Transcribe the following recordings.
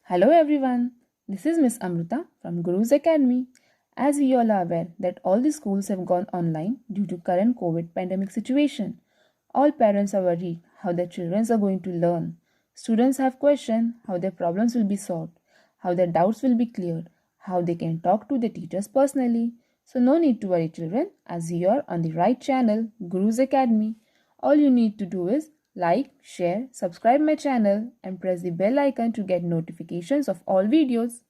Hello everyone, this is Miss Amrita from Guru's Academy. As we all are aware that all the schools have gone online due to current COVID pandemic situation. All parents are worried how their children are going to learn. Students have questioned how their problems will be solved, how their doubts will be cleared, how they can talk to the teachers personally. So no need to worry children, as you are on the right channel, Guru's Academy. All you need to do is like, share, subscribe my channel and press the bell icon to get notifications of all videos.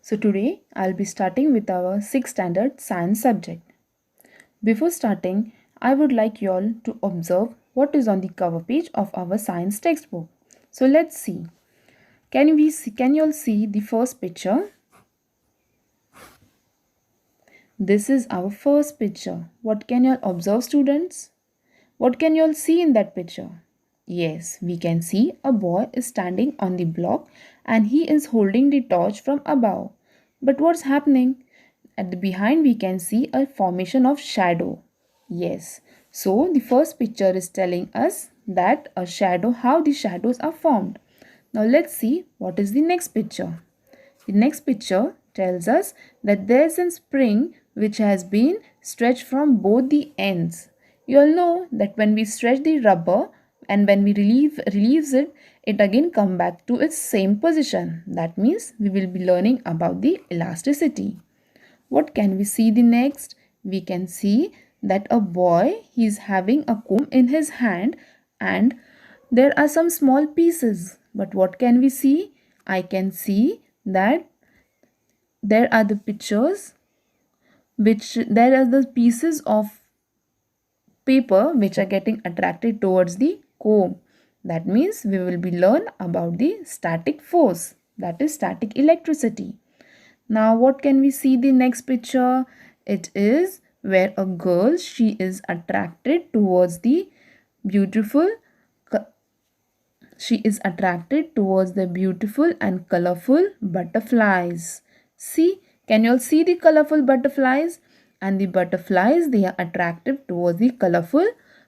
So today I'll be starting with our 6th standard science subject. Before starting, I would like you all to observe what is on the cover page of our science textbook. So let's see. Can you all see the first picture? This is our first picture. What can you all observe, students? What can you all see in that picture? Yes, we can see a boy is standing on the block and he is holding the torch from above. But what's happening? At the behind we can see a formation of shadow. Yes, so the first picture is telling us that how the shadows are formed. Now let's see what is the next picture. The next picture tells us that there's a spring which has been stretched from both the ends. You all know that when we stretch the rubber and when we release it, it again come back to its same position. That means we will be learning about the elasticity. What can we see the next? We can see that a boy, he is having a comb in his hand and there are some small pieces. But what can we see? I can see that there are the pictures which there are the pieces of paper which are getting attracted towards the comb. That means we will be learn about the static force, that is static electricity. Now what can we see the next picture? It is where a girl, she is attracted towards the beautiful and colorful butterflies. See, can you all see the colorful butterflies? And the butterflies, they are attractive towards the colorful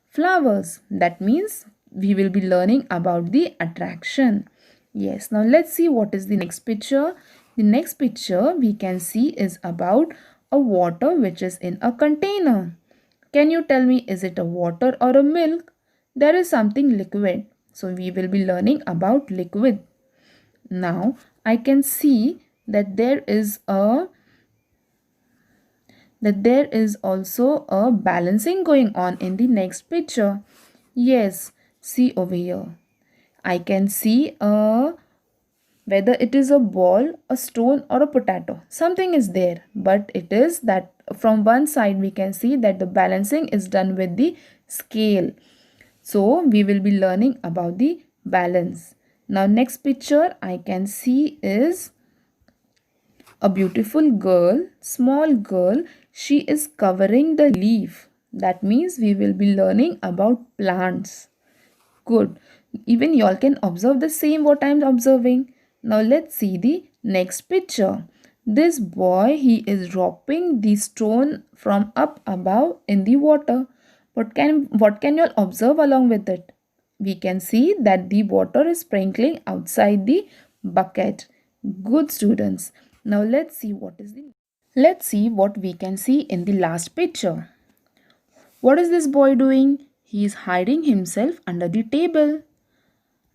flowers. That means we will be learning about the attraction. Yes, now let's see what is the next picture. The next picture we can see is about a water which is in a container. Can you tell me, is it a water or a milk? There is something liquid. So we will be learning about liquid. Now I can see that there is also a balancing going on in the next picture. Yes, see over here. I can see whether it is a ball, a stone or a potato. Something is there, but it is that from one side we can see that the balancing is done with the scale. So we will be learning about the balance. Now next picture I can see is a beautiful girl, small girl. She is covering the leaf. That means we will be learning about plants. Good. Even y'all can observe the same what I am observing. Now let's see the next picture. This boy, he is dropping the stone from up above in the water. What can you all observe along with it? We can see that the water is sprinkling outside the bucket. Good students. Now let's see what we can see in the last picture. What is this boy doing? He is hiding himself under the table.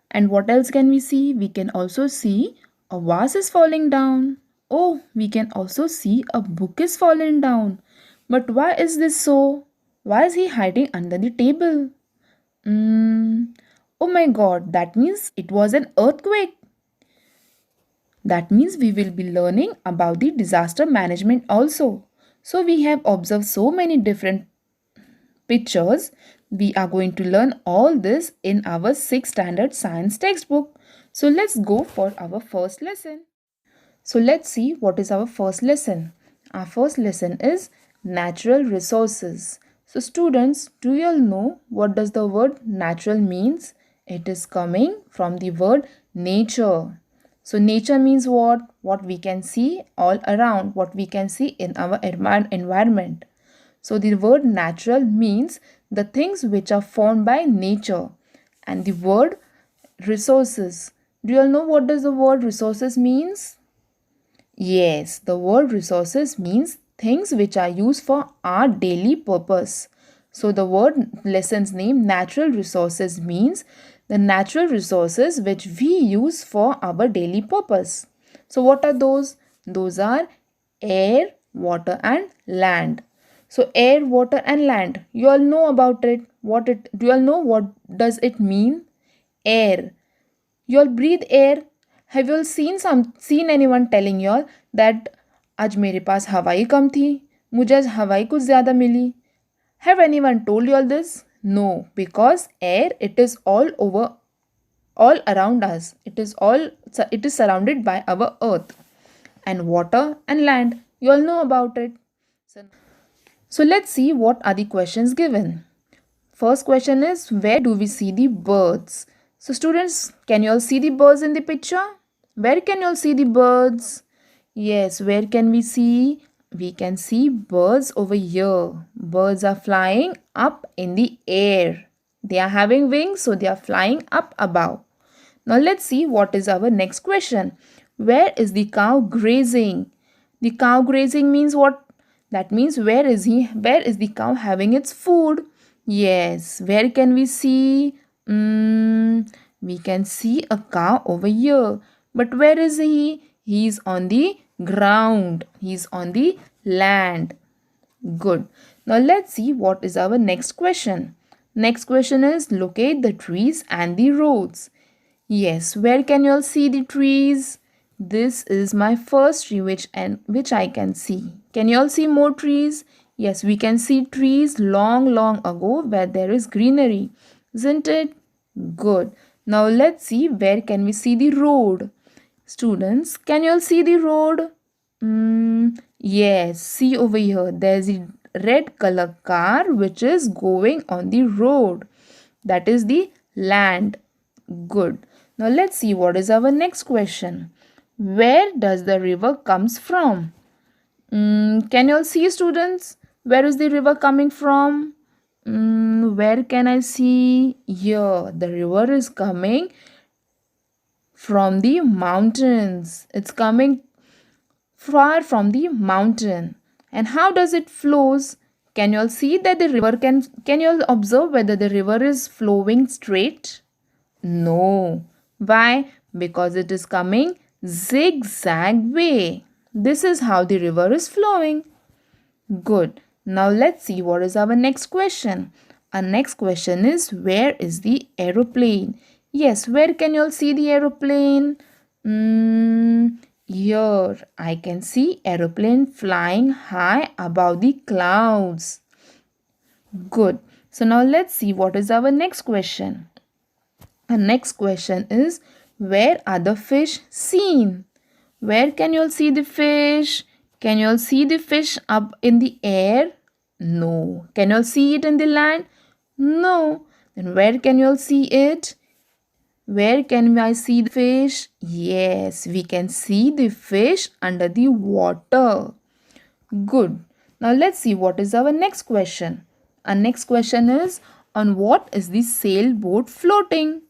And what else can we see? We can also see a vase is falling down. Oh, we can also see a book is falling down. But why is this so? Why is he hiding under the table? Oh my god, that means it was an earthquake. That means we will be learning about the disaster management also. So we have observed so many different pictures. We are going to learn all this in our 6th standard science textbook. So let's go for our first lesson. So let's see what is our first lesson. Our first lesson is natural resources. So students, do you all know what does the word natural means? It is coming from the word nature. So nature means what? What we can see all around, what we can see in our environment. So the word natural means the things which are formed by nature. And the word Resources. Do you all know what does the word resources means? Yes, the word resources means things which are used for our daily purpose. So the word lesson's name natural resources means the natural resources which we use for our daily purpose. So what are those? Those are air, water and land. So air, water and land. You all know about it. Do you all know what does it mean? Air. You all breathe air. Have you all seen anyone telling you all that आज मेरे पास हवाई कम थी, मुझे आज हवाई कुछ ज़्यादा मिली? Have anyone told you all this? No, because air, it is all over, all around us. It is surrounded by our earth. And water and land, you all know about it. So let's see what are the questions given. First question is, where do we see the birds? So students, can you all see the birds in the picture? Where can you all see the birds? Yes, where can we see? We can see birds over here. Birds are flying up in the air. They are having wings, so they are flying up above. Now let's see what is our next question. Where is the cow grazing? The cow grazing means what? That means where is the cow having its food? Yes, where can we see? We can see a cow over here. But where is he? He is on the ground. He is on the land. Good. Now let's see what is our next question. Next question is, locate the trees and the roads. Yes, where can you all see the trees? This is my first tree which I can see. Can you all see more trees? Yes, we can see trees long ago where there is greenery. Isn't it? Good. Now let's see where can we see the road. Students, can you all see the road? Yes, see over here. There's a red color car which is going on the road. That is the land. Good. Now let's see what is our next question. Where does the river comes from? Can you all see, students? Where is the river coming from? Where can I see? Here, the river is coming from the mountains. It's coming far from the mountain. And how does it flows? Can you all see that the river can you all observe whether the river is flowing straight? No. Why? Because it is coming zigzag way. This is how the river is flowing. Good. Now let's see what is our next question. Our next question is, where is the aeroplane? Yes, where can you all see the aeroplane? Here I can see aeroplane flying high above the clouds. Good. So now let's see what is our next question. Our next question is, where are the fish seen? Where can you all see the fish? Can you all see the fish up in the air? No. Can you all see it in the land? No. Then where can you all see it? Where can I see the fish? Yes, we can see the fish under the water. Good. Now let's see what is our next question. Our next question is, on what is the sailboat floating?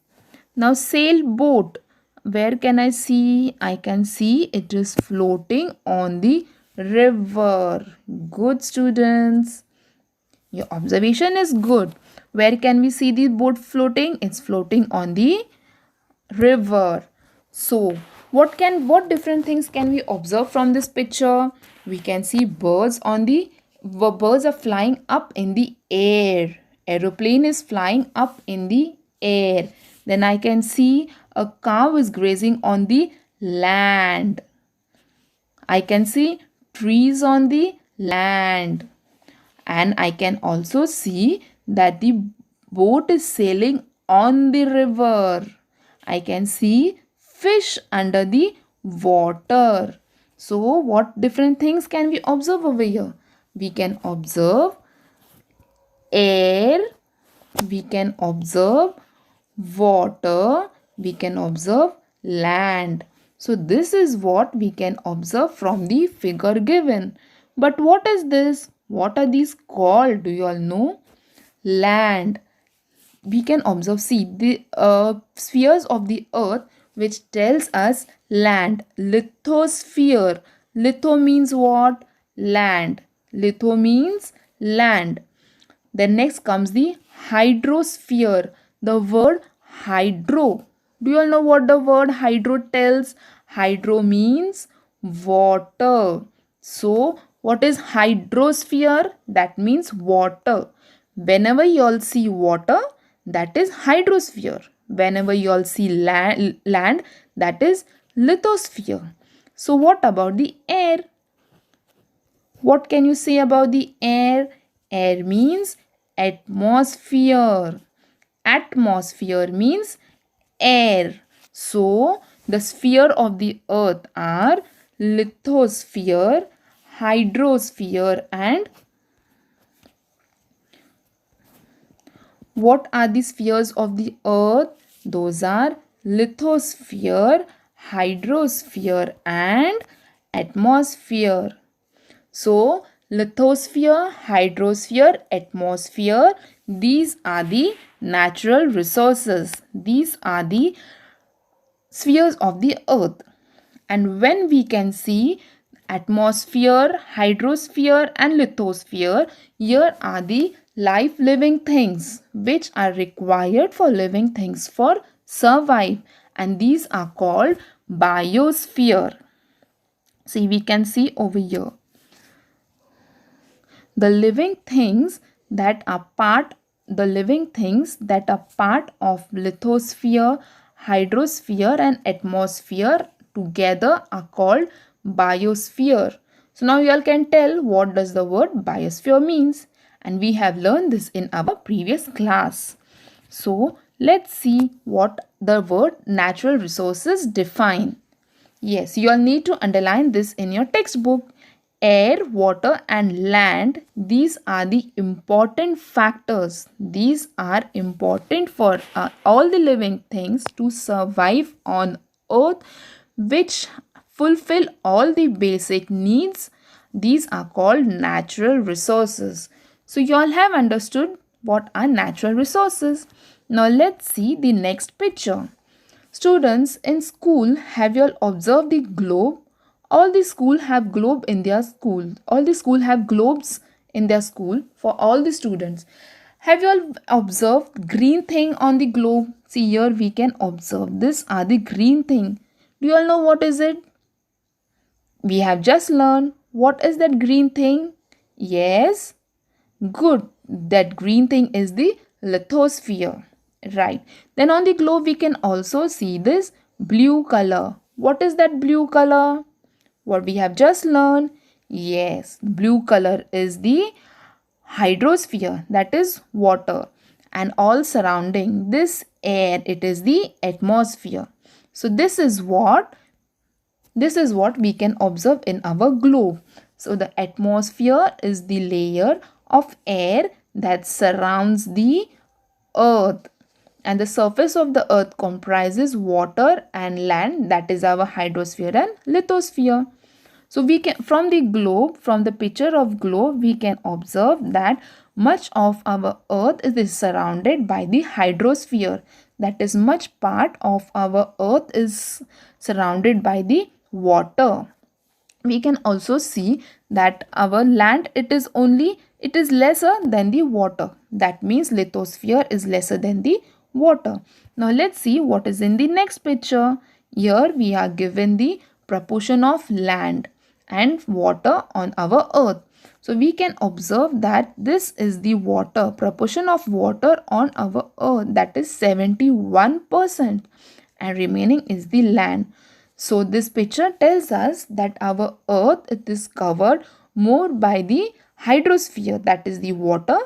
Now sailboat, where can I see? I can see it is floating on the river. Good, students. Your observation is good. Where can we see the boat floating? It's floating on the river. So what different things can we observe from this picture? We can see birds are flying up in the air. Aeroplane is flying up in the air. Then I can see a cow is grazing on the land. I can see trees on the land. And I can also see that the boat is sailing on the river. I can see fish under the water. So what different things can we observe over here? We can observe air, we can observe water, we can observe land. So this is what we can observe from the figure given. But what is this? What are these called? Do you all know? Land. we can observe, see the spheres of the earth, which tells us land. Lithosphere. Litho means what? Land. Litho means land. Then next comes the hydrosphere. The word hydro. Do you all know what the word hydro tells? Hydro means water. So, what is hydrosphere? That means water. Whenever you all see water, that is hydrosphere. Whenever you all see land, that is lithosphere. So, what about the air? What can you say about the air? Air means atmosphere. Atmosphere means air. So, the sphere of the earth are lithosphere, hydrosphere, and what are the spheres of the earth? Those are lithosphere, hydrosphere, and atmosphere. So, lithosphere, hydrosphere, atmosphere, these are the natural resources. These are the spheres of the earth. And when we can see atmosphere, hydrosphere, and lithosphere, here are the life living things which are required for living things for survive. And these are called biosphere. See, we can see over here the living things that are part of lithosphere, hydrosphere, and atmosphere together are called biosphere. So now you all can tell what does the word biosphere means, and we have learned this in our previous class. So let's see what the word natural resources define. Yes, you all need to underline this in your textbook. Air, water, and land, these are the important factors. These are important for all the living things to survive on earth, which fulfill all the basic needs. These are called natural resources. So, you all have understood what are natural resources. Now, let's see the next picture. Students in school, have you all observed the globe? All the school have globe in their school. All the school have globes in their school for all the students. Have you all observed green thing on the globe? See, here we can observe. This are the green thing. Do you all know what is it? We have just learned. What is that green thing? Yes. Good. That green thing is the lithosphere. Right. Then on the globe we can also see this blue color. What is that blue color? What we have just learned? Yes, blue color is the hydrosphere, that is water, and all surrounding this air, it is the atmosphere. So this is what we can observe in our globe. So the atmosphere is the layer of air that surrounds the earth, and the surface of the earth comprises water and land, that is our hydrosphere and lithosphere. So we can, from the picture of globe, we can observe that much of our earth is surrounded by the hydrosphere. That is, much part of our earth is surrounded by the water. We can also see that our land, it is lesser than the water. That means lithosphere is lesser than the water. Now let's see what is in the next picture. Here we are given the proportion of land and water on our earth. So we can observe that this is the water, proportion of water on our earth, that is 71%, and remaining is the land. So this picture tells us that our earth, it is covered more by the hydrosphere, that is the water,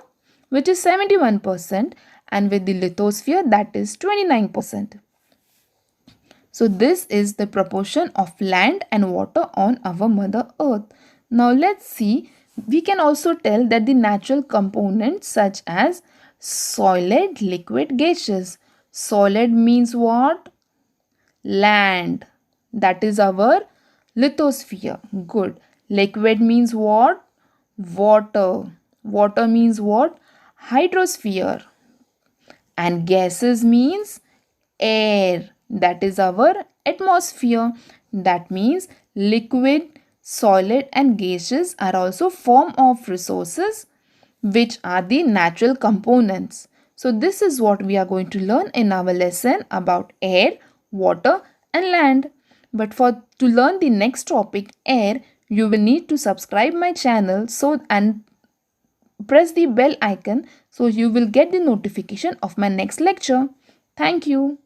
which is 71%, and with the lithosphere, that is 29%. So this is the proportion of land and water on our mother earth. Now let's see, we can also tell that the natural components such as solid, liquid, gaseous. Solid means what? Land. That is our lithosphere. Good. Liquid means what? Water. Water means what? Hydrosphere. And gases means air. That is our atmosphere. That means liquid, solid and gases are also form of resources which are the natural components. So this is what we are going to learn in our lesson about air, water and land. But for to learn the next topic air, you will need to subscribe my channel and press the bell icon so you will get the notification of my next lecture. Thank you.